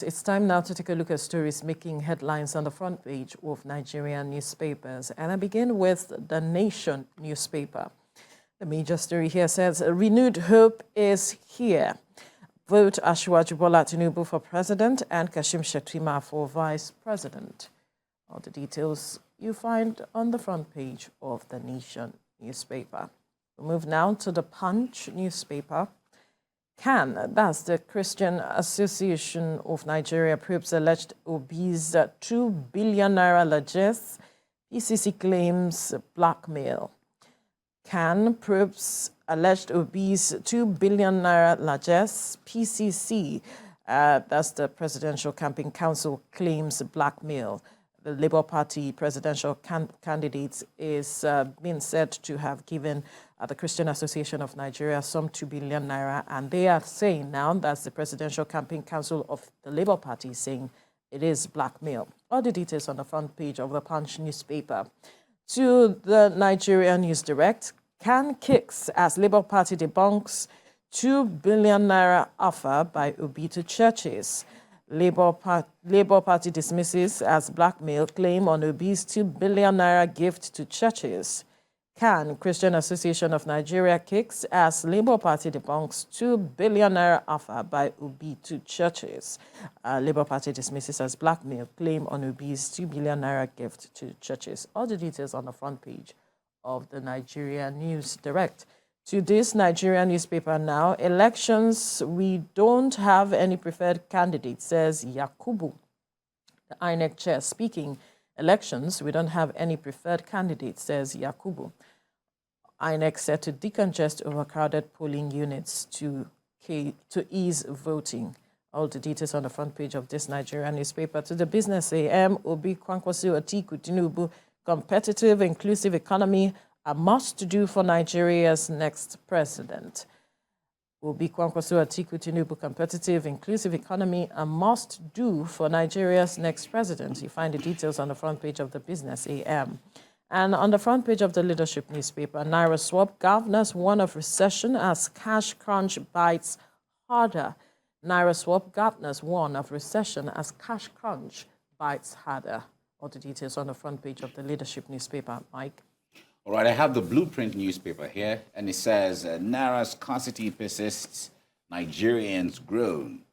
It's time now to take a look at stories making headlines on the front page of Nigerian newspapers. And I begin with the Nation newspaper. The major story here says, renewed hope is here. Vote Asiwaju Bola Tinubu for president and Kashim Shettima for vice president. All the details you find on the front page of the Nation newspaper. We move now to the Punch newspaper. That's the Christian Association of Nigeria, probes alleged obese 2 billion naira largesse. PCC claims blackmail. Probes alleged obese 2 billion naira largesse. PCC, that's the Presidential Campaign Council, claims blackmail. The Labour Party presidential candidate is being said to have given the Christian Association of Nigeria some 2 billion naira, and they are saying now, that's the Presidential Campaign Council of the Labour Party, saying it is blackmail. All the details on the front page of the Punch newspaper. To the Nigerian News Direct, kicks as Labour Party debunks 2 billion naira offer by Obi to churches. Labour Party dismisses as blackmail claim on Obi's 2 billion naira gift to churches. Christian Association of Nigeria kicks as Labour Party debunks 2 billion naira offer by Obi to churches. Labour Party dismisses as blackmail claim on Obi's 2 billion naira gift to churches. All the details on the front page of the Nigeria News Direct. To this Nigerian newspaper now, elections, we don't have any preferred candidate, says Yakubu. The INEC chair speaking, elections, we don't have any preferred candidate, says Yakubu. INEC set to decongest overcrowded polling units to ease voting. All the details on the front page of this Nigerian newspaper. To the Business AM, Obi Kwankwaso Atiku Tinubu, competitive, inclusive economy, a must-do for Nigeria's next president. Obi Kwankwaso Atiku Tinubu, competitive, inclusive economy, a must-do for Nigeria's next president. You find the details on the front page of the Business AM. And on the front page of the Leadership newspaper, Naira swap, governors warn of recession as cash crunch bites harder. Naira swap, governors warn of recession as cash crunch bites harder. All the details on the front page of the Leadership newspaper. Mike? All right, I have the Blueprint newspaper here, and it says, Naira scarcity persists, Nigerians groan.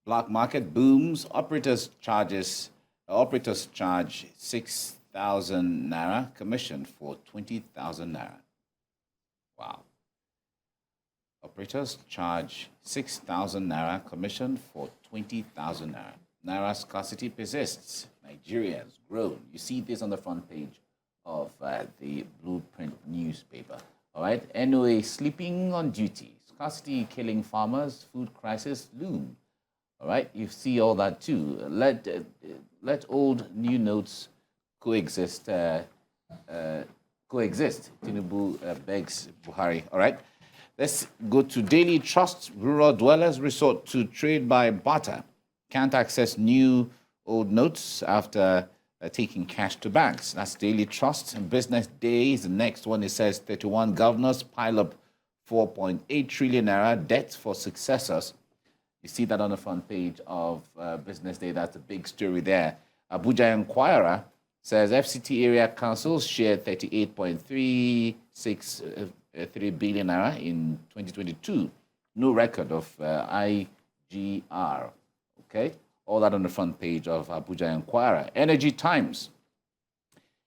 Black market booms, operators charge 6,000 naira commission for 20,000 naira. Wow. Operators charge 6,000 naira commission for 20,000 naira. Naira scarcity persists, Nigerians groan. You see this on the front page of the Blueprint newspaper. All right, NOA sleeping on duty. Scarcity killing farmers, food crisis loom. All right, you see all that too. Let old new notes coexist. Tinubu begs Buhari. All right, let's go to Daily Trust. Rural dwellers resort to trade by barter. Can't access new old notes after taking cash to banks. That's Daily Trust. And Business Day is the next one. It says 31 governors pile up 4.8 trillion naira debt for successors. You see that on the front page of Business Day. That's a big story there. Abuja Enquirer says FCT area councils shared 38.363 billion naira in 2022. No record of IGR. Okay. All that on the front page of Abuja Enquirer. Energy Times.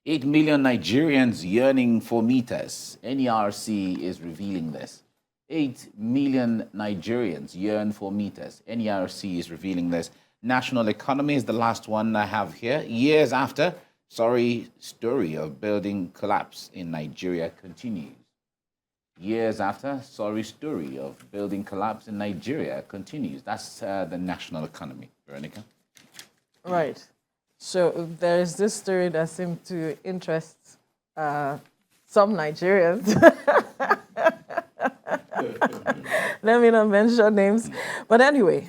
8 million Nigerians yearning for meters. NERC is revealing this. 8 million Nigerians yearn for meters. NERC is revealing this. National economy is the last one I have here. Years after, sorry story of building collapse in Nigeria continues. Years after, sorry story of building collapse in Nigeria continues. That's the national economy. Veronica? Right. So there is this story that seemed to interest some Nigerians. Let me not mention names. But anyway,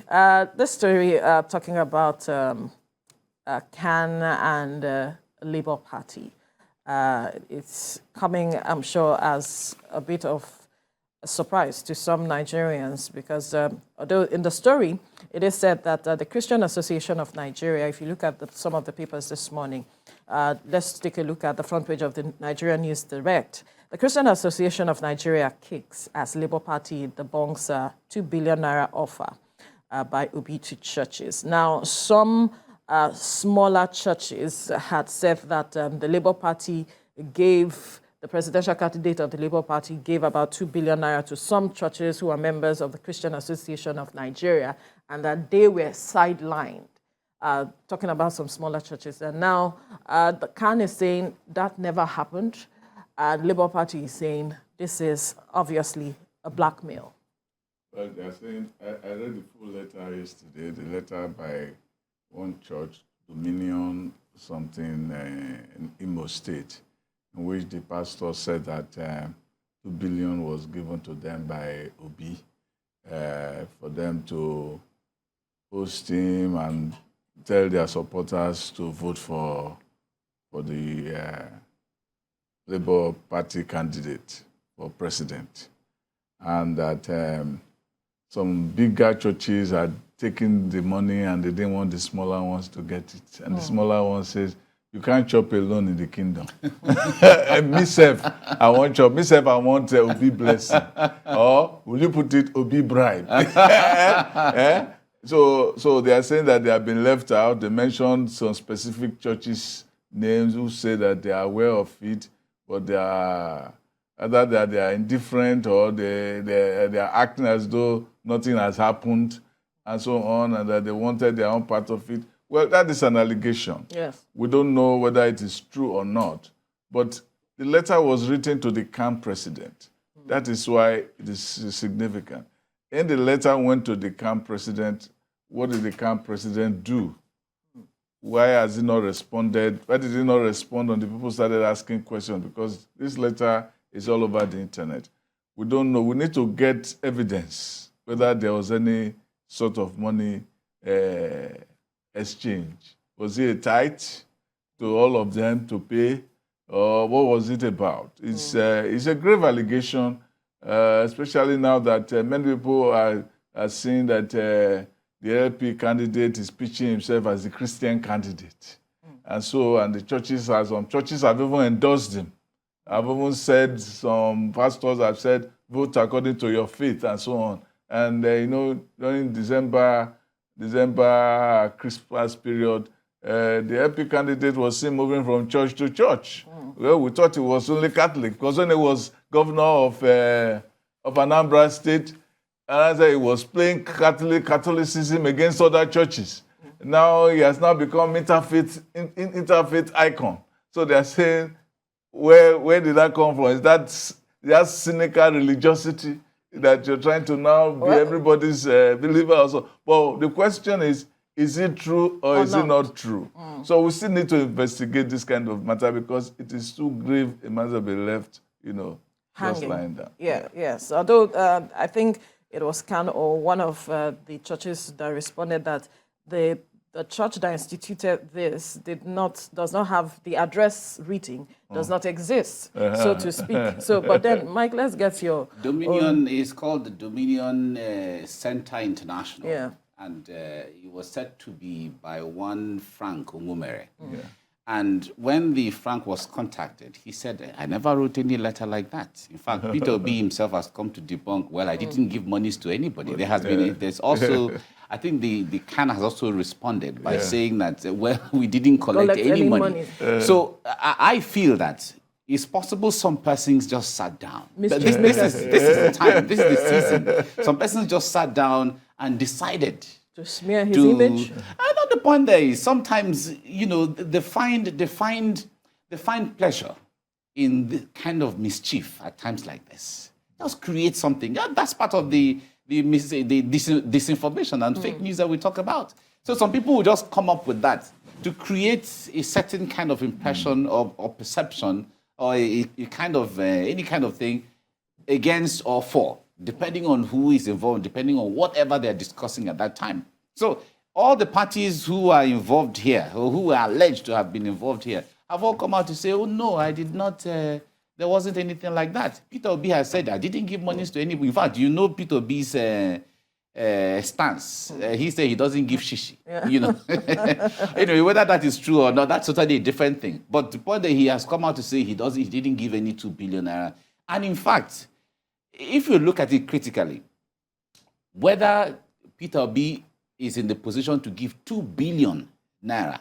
this story talking about CAN and Labour Party. It's coming, I'm sure, as a bit of a surprise to some Nigerians because although in the story, it is said that the Christian Association of Nigeria, if you look at some of the papers this morning, let's take a look at the front page of the Nigerian News Direct. The Christian Association of Nigeria kicks as Labour Party debunks a 2 billion naira offer by Obi to churches. Now, some smaller churches had said that the Labour Party gave, the presidential candidate of the Labour Party gave about 2 billion naira to some churches who are members of the Christian Association of Nigeria, and that they were sidelined, talking about some smaller churches. And now the Khan is saying that never happened, and Labour Party is saying this is obviously a blackmail. Well, they're saying, I read the full letter yesterday, the letter by one church, Dominion something in Imo State, in which the pastor said that 2 billion was given to them by Obi for them to host him and tell their supporters to vote for the Labour Party candidate for president. And that some bigger churches had taken the money and they didn't want the smaller ones to get it. And the smaller one says, you can't chop alone in the kingdom. Myself, I want chop. Myself, I want Obi blessing. Or will you put it Obi bribe? So they are saying that they have been left out. They mentioned some specific churches' names who say that they are aware of it, but they are either that they are indifferent or they are acting as though nothing has happened and so on, and that they wanted their own part of it. Well, that is an allegation. Yes. We don't know whether it is true or not, but the letter was written to the camp president. That is why it is significant. And the letter went to the camp president. What did the camp president do? Why has he not responded? Why did he not respond when the people started asking questions? Because this letter is all over the internet. We don't know. We need to get evidence whether there was any sort of money exchange. Was it a tithe to all of them to pay? Or what was it about? It's a grave allegation, especially now that many people are seeing that the LP candidate is pitching himself as the Christian candidate. And the churches, some churches have even endorsed him. I've even said, some pastors have said, vote according to your faith and so on. And, during December Christmas period, the LP candidate was seen moving from church to church. Well, we thought he was only Catholic, because when he was governor of Anambra State, and he was playing Catholicism against other churches. Now he has now become interfaith icon. So they are saying, where did that come from? Is that cynical religiosity that you're trying to now be everybody's believer also? Well, the question is it true or is it not true? So we still need to investigate this kind of matter, because it is too grave a matter to be left, hanging. just lying down. Yes. Although I think it was one of the churches that responded that the church that instituted this does not have the address reading, does not exist, so to speak. So, but then, Mike, let's get your Dominion is called the Dominion Center International. Yeah. And it was said to be by one Frank Ongumere. Yeah. And when the Frank was contacted, he said, I never wrote any letter like that. In fact, Peter Obi himself has come to debunk, well, I didn't give monies to anybody. There's also, I think the CAN has also responded by saying that, well, we didn't collect any money. So I feel that it's possible some persons just sat down. This is the time, this is the season. Some persons just sat down and decided to smear his image. I know the point there is sometimes, they find pleasure in the kind of mischief at times like this. Just create something. Yeah, that's part of the disinformation and fake news that we talk about. So some people will just come up with that to create a certain kind of impression or perception or a kind of any kind of thing against or for, depending on who is involved, depending on whatever they're discussing at that time. So all the parties who are involved here, or who are alleged to have been involved here, have all come out to say, oh, no, I did not there wasn't anything like that. Peter Obi has said, I didn't give monies to anybody. In fact, you know Peter Obi's stance. He said he doesn't give shishi. Yeah. You know, anyway, whether that is true or not, that's totally a different thing. But the point that he has come out to say he didn't give any 2 billion naira. And in fact, if you look at it critically, whether Peter Obi is in the position to give 2 billion naira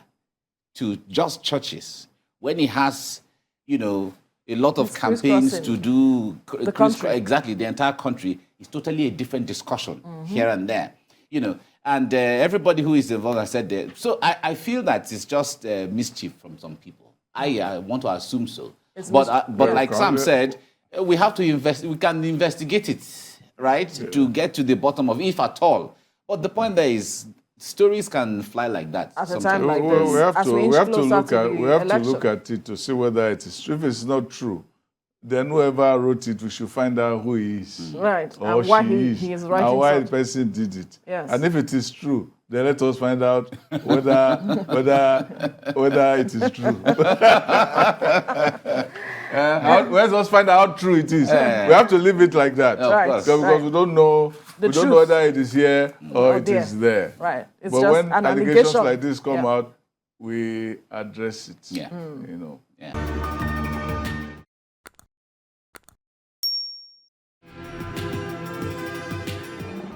to just churches when he has, you know, a lot of campaigns to do, the country. exactly, the entire country, is totally a different discussion here and there, you know. And everybody who is involved has said that. So I feel that it's just mischief from some people. I want to assume so. But like Sam said, we have to we can investigate it, right, to get to the bottom of it, if at all. But the point there is, stories can fly like that. At a sometimes. time like this, we have as to we inch look closer at to the election. look at it to see whether it is true. If it's not true, then whoever wrote it, we should find out who he is, Right, or and why she he is writing and why such. the person did it. Yes. And if it is true, then let us find out whether it is true. Let us find out how true it is. We have to leave it like that, Right, because we don't know. The We don't know truth. whether it is here or it is there. Right. It's But just when an allegations allegation. like this come Yeah. out, we address it. Yeah. You know. Yeah.